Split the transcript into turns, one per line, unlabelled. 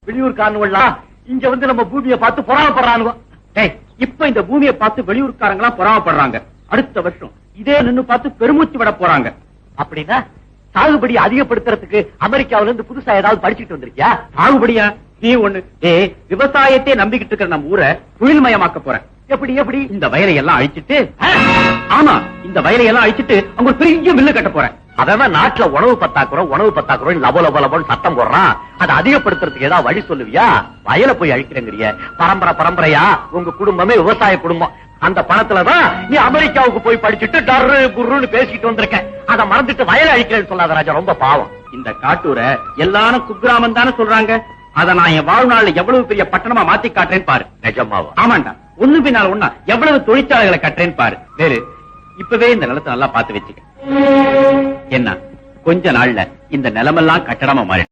வெளியூர்காரனுவெல்லாம் இங்க வந்து நம்ம பூமியை பார்த்து பொறாமப்படுறானுவோ. இப்ப இந்த பூமியை பார்த்து வெளியூர்காரங்க எல்லாம் பொறாமப்படுறாங்க. அடுத்த வருஷம் இதே நின்னு பார்த்து பெருமூச்சு விட போறாங்க. அப்படின்னா சாகுபடி அதிகப்படுத்துறதுக்கு அமெரிக்காவில இருந்து புதுசா ஏதாவது படிச்சுட்டு வந்திருக்கியா? சாகுபடியா? நீ ஒண்ணு விவசாயத்தை நம்பிக்கிட்டு இருக்கிற நம்ம ஊரை தொழில்மயமாக்க போறேன். எப்படி எப்படி? இந்த வயலை எல்லாம் அழிச்சிட்டு, ஆமா இந்த வயலை எல்லாம் அழிச்சிட்டு அங்க ஒரு பெரிய மில்லு கட்ட போறேன். அதான் நாட்டுல உணவு பத்தாக்குறோம் லபோ லபோ லபோன்னு சத்தம் போடுறான். அதை அதிகப்படுத்துறதுக்கு ஏதாவது வழி சொல்லுவியா? வயலை போய் அழிக்கிறேங்கிறிய. பரம்பரையா உங்க குடும்பமே விவசாய குடும்பம். அந்த பணத்துலதான் நீ அமெரிக்காவுக்கு போய் படிச்சுட்டு டர்ரு குர்ருன்னு பேசிட்டு வந்திருக்க. அதை மறந்துட்டு வயலை அழிக்கிறேன்னு சொல்லாத ராஜா, ரொம்ப பாவம். இந்த காட்டூரை எல்லாரும் குக்கிராமம் தானே சொல்றாங்க. அதை நான் என் வாழ்நாள்ல எவ்வளவு பெரிய பட்டணமா மாத்தி காட்டுறேன்னு பாரு. நிஜமாவா? ஆமாண்டா, ஒண்ணு பின்னால் ஒண்ணா எவ்வளவு தொழிற்சாலைகளை கட்டுறேன்னு பாரு. வேறு இப்பவே இந்த நிலத்தை நல்லா பார்த்து வச்சுக்க. என்ன கொஞ்ச நாள்ல இந்த நிலமெல்லாம் கட்டடமா மாறிடும்.